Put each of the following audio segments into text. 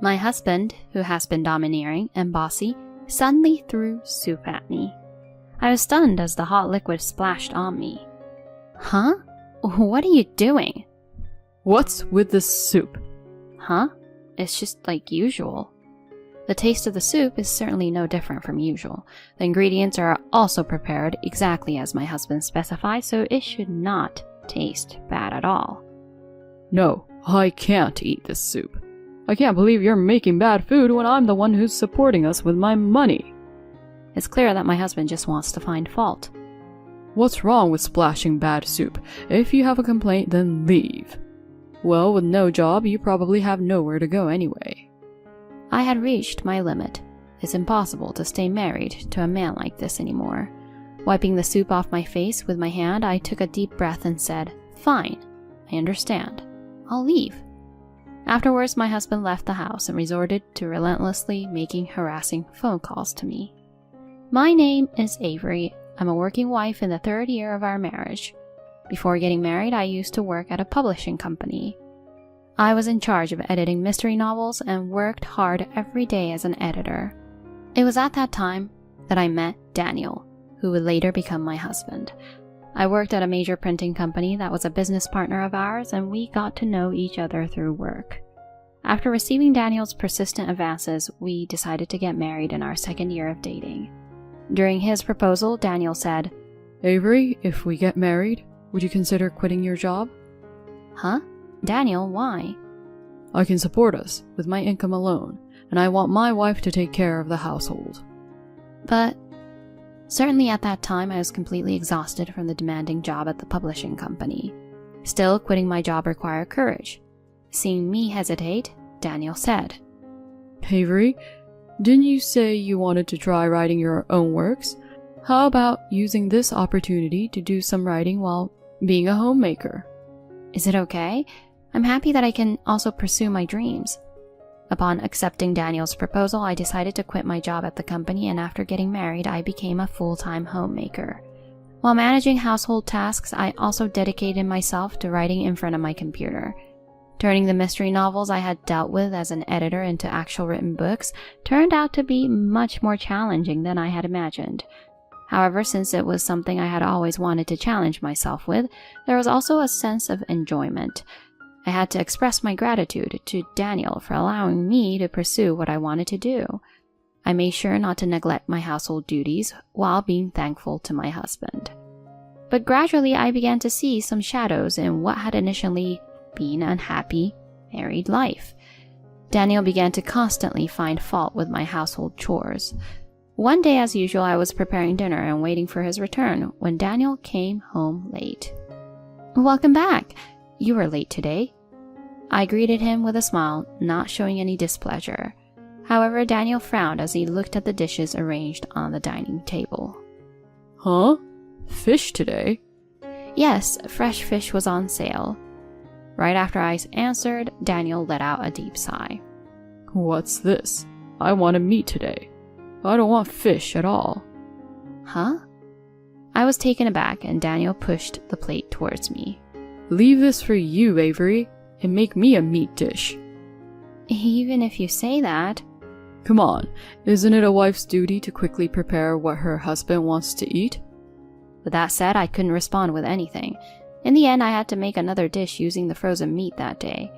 My husband, who has been domineering and bossy, suddenly threw soup at me. I was stunned as the hot liquid splashed on me. Huh? What are you doing? What's with the soup? Huh? It's just like usual. The taste of the soup is certainly no different from usual. The ingredients are also prepared exactly as my husband specified, so it should not taste bad at all. No, I can't eat this soup. I can't believe you're making bad food when I'm the one who's supporting us with my money. It's clear that my husband just wants to find fault. What's wrong with splashing bad soup? If you have a complaint, then leave. Well, with no job, you probably have nowhere to go anyway. I had reached my limit. It's impossible to stay married to a man like this anymore. Wiping the soup off my face with my hand, I took a deep breath and said, "Fine, I understand. I'll leave." Afterwards, my husband left the house and resorted to relentlessly making harassing phone calls to me. My name is Avery. I'm a working wife in the 3rd year of our marriage. Before getting married, I used to work at a publishing company. I was in charge of editing mystery novels and worked hard every day as an editor. It was at that time that I met Daniel, who would later become my husband. I worked at a major printing company that was a business partner of ours, and we got to know each other through work. After receiving Daniel's persistent advances, we decided to get married in our 2nd year of dating. During his proposal, Daniel said, Avery, if we get married, would you consider quitting your job? Huh? Daniel, why? I can support us with my income alone, and I want my wife to take care of the household. But certainly at that time, I was completely exhausted from the demanding job at the publishing company. Still, quitting my job required courage. Seeing me hesitate, Daniel said, Avery, didn't you say you wanted to try writing your own works? How about using this opportunity to do some writing while being a homemaker? Is it okay? I'm happy that I can also pursue my dreams. Upon accepting Daniel's proposal, I decided to quit my job at the company, and after getting married, I became a full-time homemaker. While managing household tasks, I also dedicated myself to writing in front of my computer. Turning the mystery novels I had dealt with as an editor into actual written books turned out to be much more challenging than I had imagined. However, since it was something I had always wanted to challenge myself with, there was also a sense of enjoyment. I had to express my gratitude to Daniel for allowing me to pursue what I wanted to do. I made sure not to neglect my household duties while being thankful to my husband. But gradually I began to see some shadows in what had initially been an unhappy married life. Daniel began to constantly find fault with my household chores. One day, as usual, I was preparing dinner and waiting for his return when Daniel came home late. "Welcome back. You were late today." I greeted him with a smile, not showing any displeasure. However, Daniel frowned as he looked at the dishes arranged on the dining table. Huh? Fish today? Yes, fresh fish was on sale. Right after I answered, Daniel let out a deep sigh. What's this? I wanted meat today. I don't want fish at all. Huh? I was taken aback, and Daniel pushed the plate towards me. Leave this for you, Avery, and make me a meat dish. Even if you say that. Come on, isn't it a wife's duty to quickly prepare what her husband wants to eat? With that said, I couldn't respond with anything. In the end, I had to make another dish using the frozen meat that day.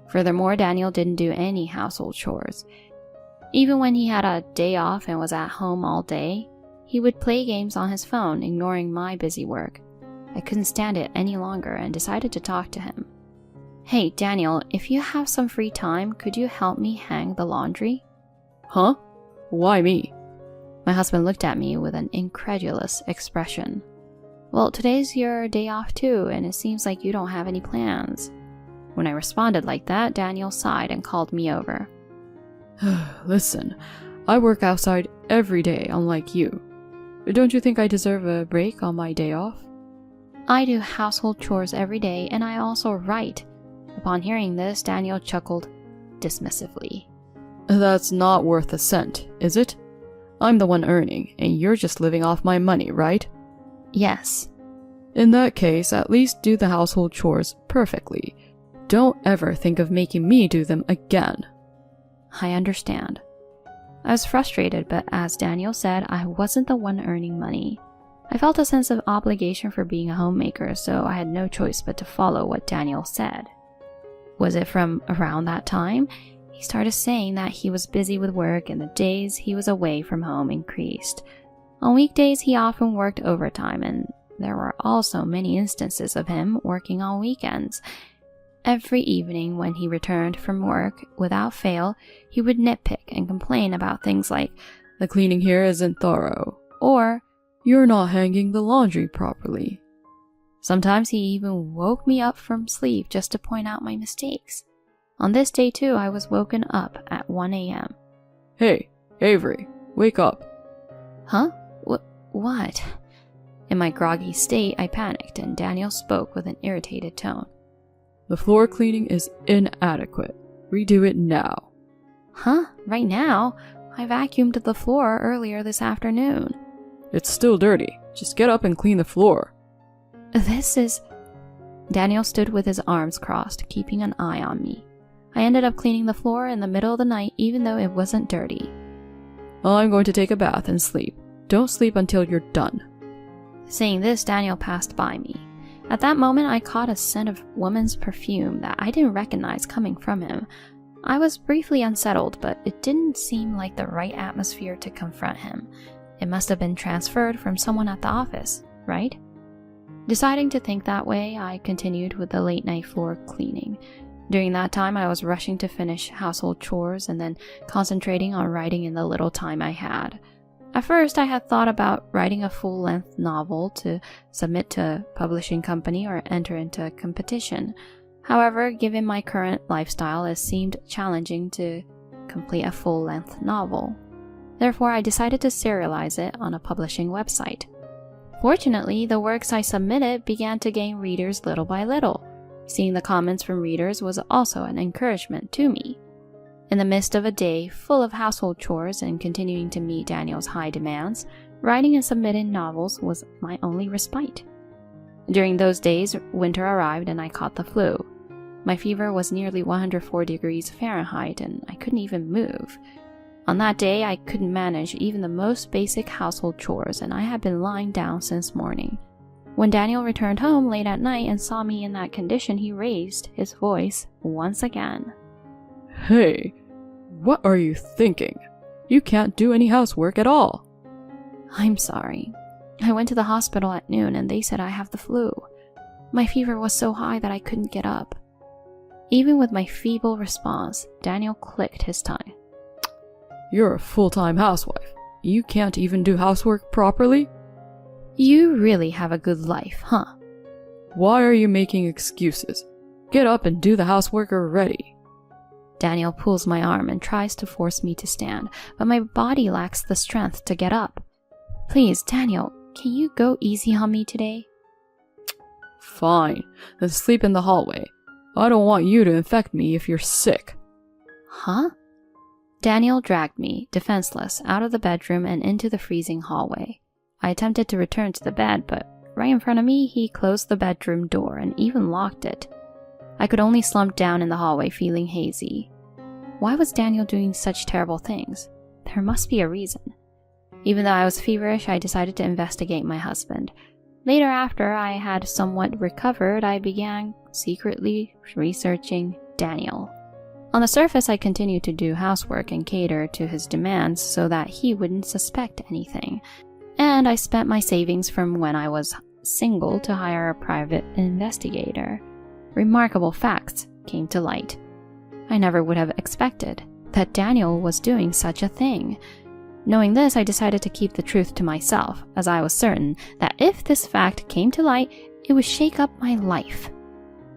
Furthermore, Daniel didn't do any household chores. Even when he had a day off and was at home all day, he would play games on his phone, ignoring my busy work. I couldn't stand it any longer and decided to talk to him. Hey, Daniel, if you have some free time, could you help me hang the laundry? Huh? Why me? My husband looked at me with an incredulous expression. Well, today's your day off too, and it seems like you don't have any plans. When I responded like that, Daniel sighed and called me over. Listen, I work outside every day, unlike you. Don't you think I deserve a break on my day off? I do household chores every day, and I also write. Upon hearing this, Daniel chuckled dismissively. That's not worth a cent, is it? I'm the one earning, and you're just living off my money, right? Yes. In that case, at least do the household chores perfectly. Don't ever think of making me do them again. I understand. I was frustrated, but as Daniel said, I wasn't the one earning money. I felt a sense of obligation for being a homemaker, so I had no choice but to follow what Daniel said. Was it from around that time? He started saying that he was busy with work and the days he was away from home increased. On weekdays, he often worked overtime, and there were also many instances of him working on weekends. Every evening when he returned from work, without fail, he would nitpick and complain about things like, "The cleaning here isn't thorough," or, "You're not hanging the laundry properly." sometimes he even woke me up from sleep just to point out my mistakes. On this day too, I was woken up at 1 a.m. "Hey, Avery, wake up." Huh? What? In my groggy state, I panicked, and Daniel spoke with an irritated tone. "The floor cleaning is inadequate. Redo it now." Huh? Right now? I vacuumed the floor earlier this afternoon. "It's still dirty. Just get up and clean the floor." This is... Daniel stood with his arms crossed, keeping an eye on me. I ended up cleaning the floor in the middle of the night, even though it wasn't dirty. "I'm going to take a bath and sleep. Don't sleep until you're done." Saying this, Daniel passed by me. At that moment, I caught a scent of woman's perfume that I didn't recognize coming from him. I was briefly unsettled, but it didn't seem like the right atmosphere to confront him. It must have been transferred from someone at the office, right? Deciding to think that way, I continued with the late-night floor cleaning. During that time, I was rushing to finish household chores and then concentrating on writing in the little time I had. At first, I had thought about writing a full-length novel to submit to a publishing company or enter into a competition. However, given my current lifestyle, it seemed challenging to complete a full-length novel. Therefore, I decided to serialize it on a publishing website. Fortunately, the works I submitted began to gain readers little by little. Seeing the comments from readers was also an encouragement to me. In the midst of a day full of household chores and continuing to meet Daniel's high demands, writing and submitting novels was my only respite. During those days, winter arrived and I caught the flu. My fever was nearly 104 degrees Fahrenheit and I couldn't even move. On that day, I couldn't manage even the most basic household chores and I had been lying down since morning. When Daniel returned home late at night and saw me in that condition, he raised his voice once again. "Hey, what are you thinking? You can't do any housework at all." I'm sorry. I went to the hospital at noon and they said I have the flu. My fever was so high that I couldn't get up. Even with my feeble response, Daniel clicked his tongue. "You're a full-time housewife. You can't even do housework properly?" You really have a good life, huh? "Why are you making excuses? Get up and do the housework already." Daniel pulls my arm and tries to force me to stand, but my body lacks the strength to get up. Please, Daniel, can you go easy on me today? "Fine, then sleep in the hallway. I don't want you to infect me if you're sick." Huh? Daniel dragged me, defenseless, out of the bedroom and into the freezing hallway. I attempted to return to the bed, but right in front of me, he closed the bedroom door and even locked it. I could only slump down in the hallway feeling hazy. Why was Daniel doing such terrible things? There must be a reason. Even though I was feverish, I decided to investigate my husband. Later, after I had somewhat recovered, I began secretly researching Daniel. On the surface, I continued to do housework and cater to his demands so that he wouldn't suspect anything. And I spent my savings from when I was single to hire a private investigator. Remarkable facts came to light. I never would have expected that Daniel was doing such a thing. Knowing this, I decided to keep the truth to myself, as I was certain that if this fact came to light, it would shake up my life.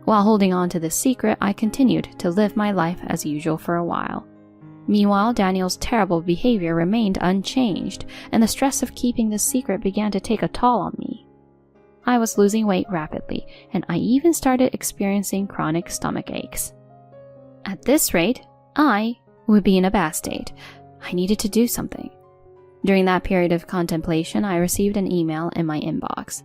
While holding on to this secret, I continued to live my life as usual for a while. Meanwhile, Daniel's terrible behavior remained unchanged, and the stress of keeping this secret began to take a toll on me. I was losing weight rapidly, and I even started experiencing chronic stomach aches. At this rate, I would be in a bad state. I needed to do something. During that period of contemplation, I received an email in my inbox.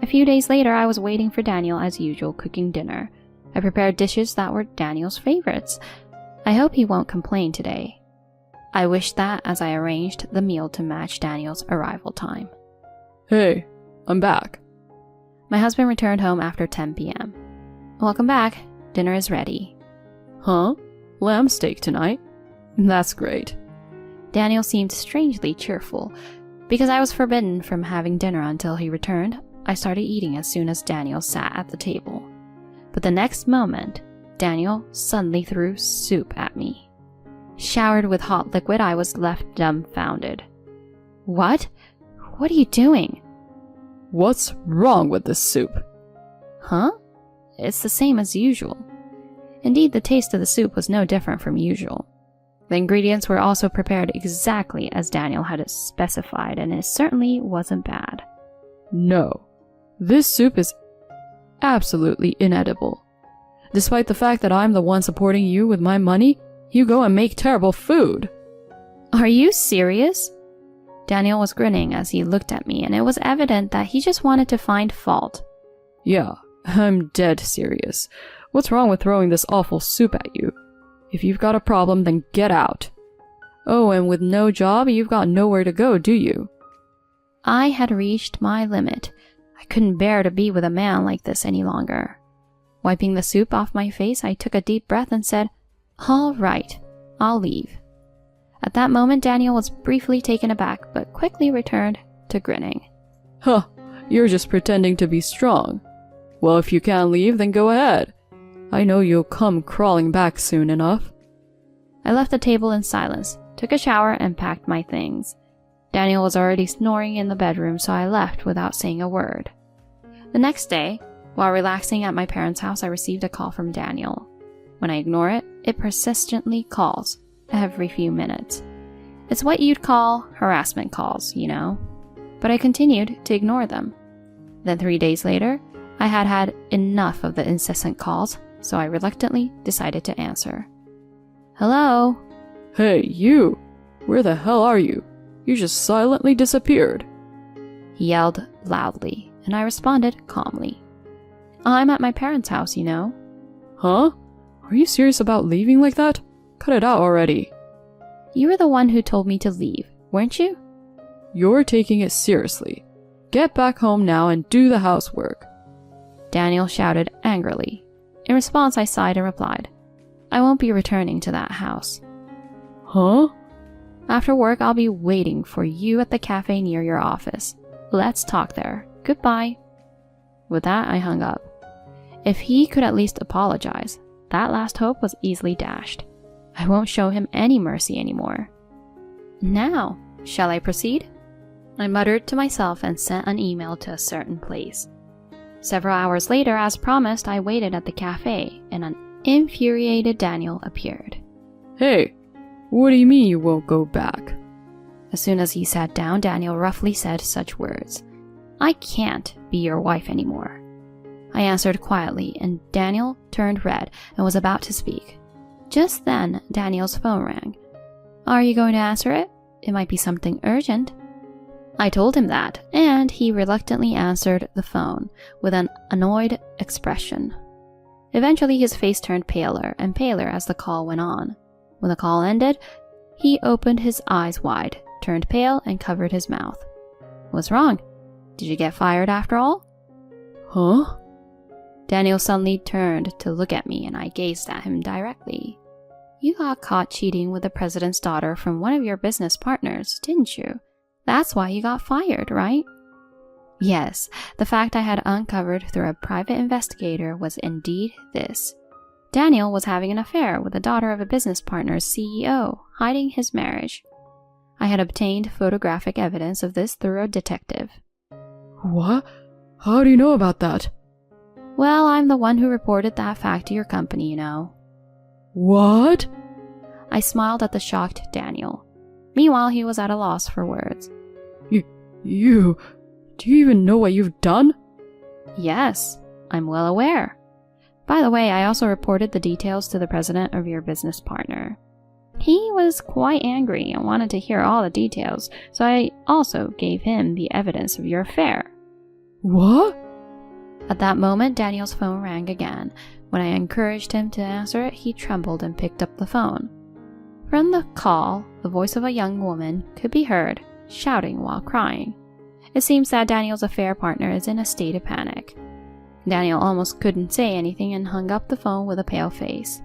A few days later, I was waiting for Daniel as usual, cooking dinner. I prepared dishes that were Daniel's favorites. I hope he won't complain today. I wished that as I arranged the meal to match Daniel's arrival time. Hey, I'm back. My husband returned home after 10 p.m. Welcome back. Dinner is ready. Huh? Lamb steak tonight? That's great. Daniel seemed strangely cheerful. Because I was forbidden from having dinner until he returned, I started eating as soon as Daniel sat at the table. But the next moment, Daniel suddenly threw soup at me. Showered with hot liquid, I was left dumbfounded. What? What are you doing? What's wrong with this soup? Huh? It's the same as usual. Indeed, the taste of the soup was no different from usual. The ingredients were also prepared exactly as Daniel had specified, and it certainly wasn't bad. No, this soup is absolutely inedible. Despite the fact that I'm the one supporting you with my money, you go and make terrible food. Are you serious? Daniel was grinning as he looked at me, and it was evident that he just wanted to find fault. Yeah, I'm dead serious. What's wrong with throwing this awful soup at you? If you've got a problem, then get out. Oh, and with no job, you've got nowhere to go, do you? I had reached my limit. I couldn't bear to be with a man like this any longer. Wiping the soup off my face, I took a deep breath and said, "All right, I'll leave." At that moment, Daniel was briefly taken aback, but quickly returned to grinning. Huh, you're just pretending to be strong. Well, if you can't leave, then go ahead. I know you'll come crawling back soon enough. I left the table in silence, took a shower, and packed my things. Daniel was already snoring in the bedroom, so I left without saying a word. The next day, while relaxing at my parents' house, I received a call from Daniel. When I ignore it, it persistently calls every few minutes. It's what you'd call harassment calls, you know. But I continued to ignore them. Then 3 days later, I had had enough of the incessant calls, so I reluctantly decided to answer. Hello? Hey, you! Where the hell are you? You just silently disappeared. He yelled loudly, and I responded calmly. I'm at my parents' house, you know. Huh? Are you serious about leaving like that? Cut it out already. You were the one who told me to leave, weren't you? You're taking it seriously. Get back home now and do the housework. Daniel shouted angrily. In response, I sighed and replied, I won't be returning to that house. Huh? After work, I'll be waiting for you at the cafe near your office. Let's talk there. Goodbye. With that, I hung up. If he could at least apologize, that last hope was easily dashed. I won't show him any mercy anymore. Now, shall I proceed? I muttered to myself and sent an email to a certain place. Several hours later, as promised, I waited at the cafe, and an infuriated Daniel appeared. Hey, what do you mean you won't go back? As soon as he sat down, Daniel roughly said such words. I can't be your wife anymore. I answered quietly, and Daniel turned red and was about to speak. Just then, Daniel's phone rang. Are you going to answer it? It might be something urgent. I told him that, and he reluctantly answered the phone with an annoyed expression. Eventually, his face turned paler and paler as the call went on. When the call ended, he opened his eyes wide, turned pale, and covered his mouth. What's wrong? Did you get fired after all? Huh? Daniel suddenly turned to look at me, and I gazed at him directly. You got caught cheating with the president's daughter from one of your business partners, didn't you? That's why you got fired, right? Yes, the fact I had uncovered through a private investigator was indeed this. Daniel was having an affair with the daughter of a business partner's CEO, hiding his marriage. I had obtained photographic evidence of this through a detective. What? How do you know about that? Well, I'm the one who reported that fact to your company, you know. What? I smiled at the shocked Daniel. Meanwhile, he was at a loss for words. Do you even know what you've done? Yes, I'm well aware. By the way, I also reported the details to the president of your business partner. He was quite angry and wanted to hear all the details, so I also gave him the evidence of your affair. What? At that moment, Daniel's phone rang again. When I encouraged him to answer it, he trembled and picked up the phone. From the call, the voice of a young woman could be heard, shouting while crying. It seems that Daniel's affair partner is in a state of panic. Daniel almost couldn't say anything and hung up the phone with a pale face.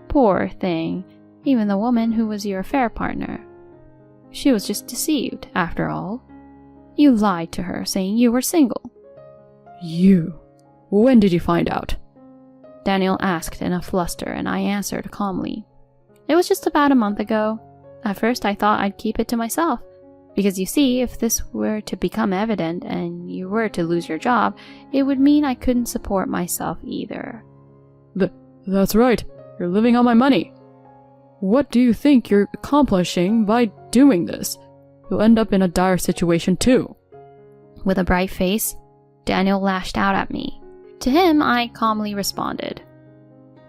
Poor thing, even the woman who was your affair partner. She was just deceived, after all. You lied to her, saying you were single. You? When did you find out? Daniel asked in a fluster, and I answered calmly. It was just about a month ago. At first I thought I'd keep it to myself, because you see, if this were to become evident and you were to lose your job, it would mean I couldn't support myself either. That's right. You're living on my money. What do you think you're accomplishing by doing this? You'll end up in a dire situation too. With a bright face, Daniel lashed out at me. To him, I calmly responded,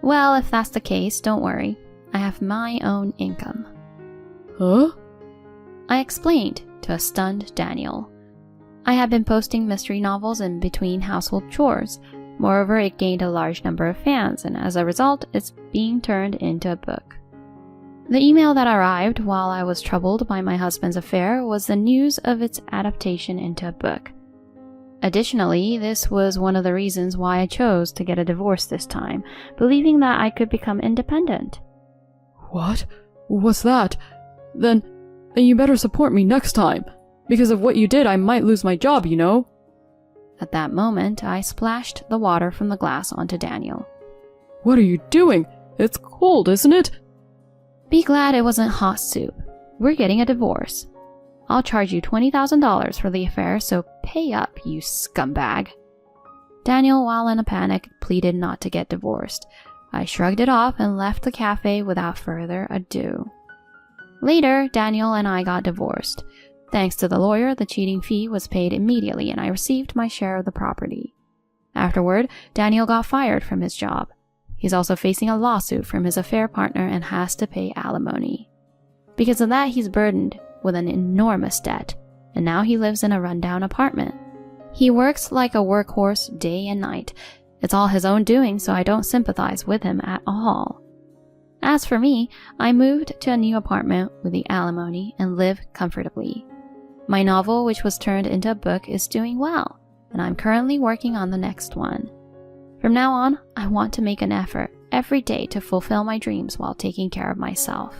Well, if that's the case, don't worry. I have my own income. Huh? I explained to a stunned Daniel. I had been posting mystery novels in between household chores. Moreover, it gained a large number of fans, and as a result, it's being turned into a book. The email that arrived while I was troubled by my husband's affair was the news of its adaptation into a book. Additionally, this was one of the reasons why I chose to get a divorce this time, believing that I could become independent. What? What's that? Then you better support me next time. Because of what you did, I might lose my job, you know? At that moment, I splashed the water from the glass onto Daniel. What are you doing? It's cold, isn't it? Be glad it wasn't hot soup. We're getting a divorce. I'll charge you $20,000 for the affair, so pay up, you scumbag. Daniel, while in a panic, pleaded not to get divorced. I shrugged it off and left the cafe without further ado. Later, Daniel and I got divorced. Thanks to the lawyer, the cheating fee was paid immediately and I received my share of the property. Afterward, Daniel got fired from his job. He's also facing a lawsuit from his affair partner and has to pay alimony. Because of that, he's burdened with an enormous debt, and now he lives in a rundown apartment. He works like a workhorse day and night. It's all his own doing, so I don't sympathize with him at all. As for me, I moved to a new apartment with the alimony and live comfortably. My novel, which was turned into a book, is doing well, and I'm currently working on the next one. From now on, I want to make an effort every day to fulfill my dreams while taking care of myself.